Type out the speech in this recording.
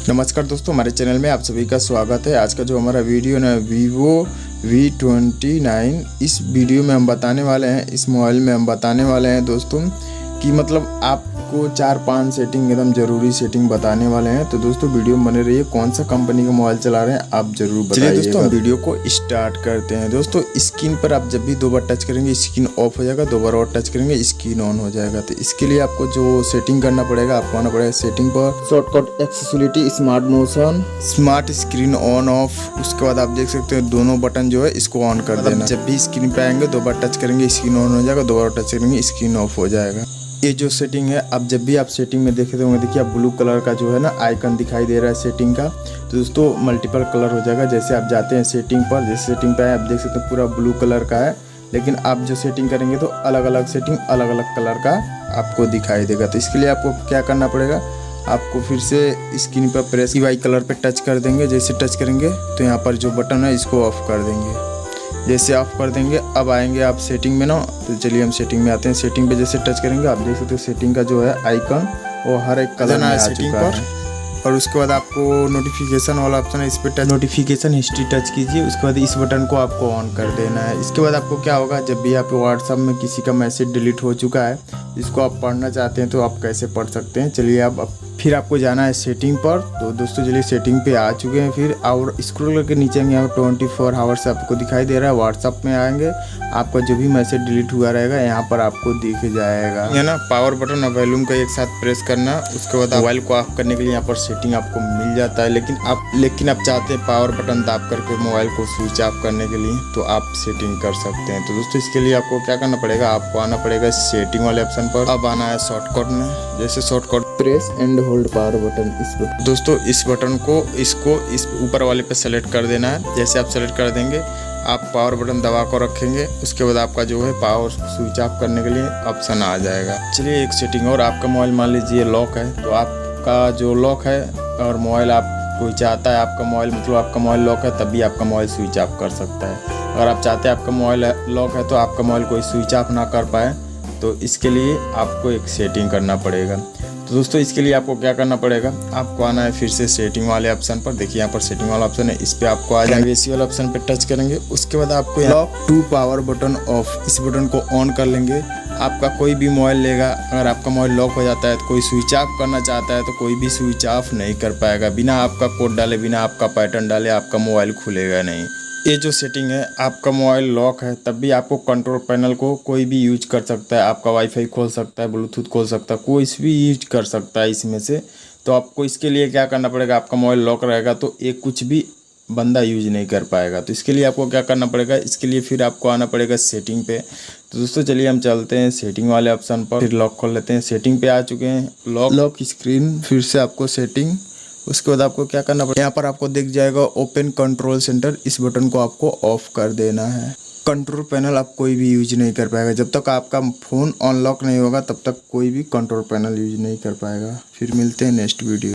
नमस्कार दोस्तों, हमारे चैनल में आप सभी का स्वागत है। आज का जो हमारा वीडियो ना Vivo V29, इस वीडियो में हम बताने वाले हैं, इस मोबाइल में हम बताने वाले हैं दोस्तों कि मतलब आपको 4-5 सेटिंग एकदम ज़रूरी सेटिंग बताने वाले हैं। तो दोस्तों वीडियो में बने रहिए। कौन सा कंपनी का मोबाइल चला रहे हैं आप ज़रूर बताइए। चलिए दोस्तों हम वीडियो को स्टार्ट करते हैं। दोस्तों स्क्रीन पर आप जब भी 2 बार टच करेंगे स्क्रीन ऑफ हो जाएगा, 2 बार और टच करेंगे स्क्रीन ऑन हो जाएगा। तो इसके लिए आपको जो सेटिंग करना पड़ेगा, आपको आना पड़ेगा सेटिंग पर, shortcut accessibility, smart motion, smart screen on off. उसके बाद आप देख सकते हैं दोनों बटन जो है इसको ऑन कर देना। जब भी स्क्रीन पे आएंगे 2 बार टच करेंगे स्क्रीन ऑन हो जाएगा, 2 बार टच करेंगे स्क्रीन ऑफ हो जाएगा। ये जो सेटिंग है, अब जब भी आप सेटिंग में देखते होंगे, देखिए आप ब्लू कलर का जो है ना आइकन दिखाई दे रहा है सेटिंग का। तो दोस्तों मल्टीपल कलर हो जाएगा। जैसे आप जाते हैं सेटिंग पर, जैसे सेटिंग पे आए आप देख सकते हैं पूरा ब्लू कलर का है, लेकिन आप जो सेटिंग करेंगे तो अलग अलग सेटिंग अलग अलग कलर का आपको दिखाई देगा। तो इसके लिए आपको क्या करना पड़ेगा, आपको फिर से स्क्रीन पर प्रेस वाई कलर पे टच कर देंगे। जैसे टच करेंगे तो यहाँ पर जो बटन है इसको ऑफ कर देंगे। जैसे ऑफ कर देंगे अब आएंगे आप सेटिंग में ना। तो चलिए हम सेटिंग में आते हैं। सेटिंग पे जैसे टच करेंगे आप देख सकते हो सेटिंग का जो है आइकन वो हर एक कलर में आ चुका है। और उसके बाद आपको नोटिफिकेशन वाला ऑप्शन है, इस पर टच, नोटिफिकेशन हिस्ट्री टच कीजिए। उसके बाद इस बटन को आपको ऑन कर देना है। इसके बाद आपको क्या होगा, जब भी आप व्हाट्सएप में किसी का मैसेज डिलीट हो चुका है, इसको आप पढ़ना चाहते हैं तो आप कैसे पढ़ सकते हैं। चलिए अब फिर आपको जाना है सेटिंग पर। तो दोस्तों चलिए सेटिंग पे आ चुके हैं। फिर और स्क्रॉल करके नीचे यहाँ पर 24 आवर्स आपको दिखाई दे रहा है। व्हाट्सएप में आएंगे, आपका जो भी मैसेज डिलीट हुआ रहेगा यहाँ पर आपको दिख जाएगा। है ना, पावर बटन और वॉल्यूम का एक साथ प्रेस करना। उसके बाद मोबाइल को ऑफ करने के लिए यहाँ पर सेटिंग आपको मिल जाता है। लेकिन आप चाहते हैं पावर बटन दाब करके मोबाइल को स्विच ऑफ करने के लिए, तो आप सेटिंग कर सकते हैं। तो दोस्तों इसके लिए आपको क्या करना पड़ेगा, आपको आना पड़ेगा सेटिंग वाले ऑप्शन पर। अब आना है शॉर्टकट में। जैसे shortcut press and hold power button, दोस्तों इस बटन को इसको इस ऊपर वाले पे सेलेक्ट कर देना है। जैसे आप सेलेक्ट कर देंगे आप पावर बटन दबा कर रखेंगे। उसके बाद आपका जो है पावर स्विच ऑफ करने के लिए ऑप्शन आ जाएगा। चलिए एक सेटिंग और, आपका मोबाइल मान लीजिए लॉक है, तो आपका जो लॉक है और मोबाइल आप कोई चाहता है आपका मोबाइल मतलब आपका मोबाइल लॉक है, तब भी आपका मोबाइल स्विच ऑफ कर सकता है। अगर आप चाहते हैं आपका मोबाइल लॉक है तो आपका मोबाइल कोई स्विच ऑफ ना कर पाए, तो इसके लिए आपको एक सेटिंग करना पड़ेगा। तो दोस्तों इसके लिए आपको क्या करना पड़ेगा, आपको आना है फिर से सेटिंग वाले ऑप्शन पर। देखिए यहाँ पर सेटिंग वाला ऑप्शन है, इस पर आपको आ जाएंगे। इसी वाले ऑप्शन पे टच करेंगे। उसके बाद आपको lock to power button off, इस बटन को ऑन कर लेंगे। आपका कोई भी मोबाइल लेगा, अगर आपका मोबाइल लॉक हो जाता है तो कोई स्विच ऑफ करना चाहता है तो कोई भी स्विच ऑफ नहीं कर पाएगा। बिना आपका कोड डाले, बिना आपका पैटर्न डाले आपका मोबाइल खुलेगा नहीं। ये जो सेटिंग है, आपका मोबाइल लॉक है तब भी आपको कंट्रोल पैनल को कोई भी यूज कर सकता है। आपका वाईफाई खोल सकता है, ब्लूटूथ खोल सकता है, कोई भी यूज कर सकता है इसमें से। तो आपको इसके लिए क्या करना पड़ेगा, आपका मोबाइल लॉक रहेगा तो एक कुछ भी बंदा यूज नहीं कर पाएगा। तो इसके लिए आपको क्या करना पड़ेगा, इसके लिए फिर आपको आना पड़ेगा सेटिंग पे। तो दोस्तों चलिए हम चलते हैं सेटिंग वाले ऑप्शन पर, फिर लॉक खोल लेते हैं। सेटिंग पे आ चुके हैं, लॉक स्क्रीन, फिर से आपको सेटिंग। उसके बाद आपको क्या करना पड़ेगा, यहाँ पर आपको दिख जाएगा ओपन कंट्रोल सेंटर, इस बटन को आपको ऑफ कर देना है। कंट्रोल पैनल आप कोई भी यूज नहीं कर पाएगा। जब तक आपका फ़ोन अनलॉक नहीं होगा तब तक कोई भी कंट्रोल पैनल यूज नहीं कर पाएगा। फिर मिलते हैं नेक्स्ट वीडियो।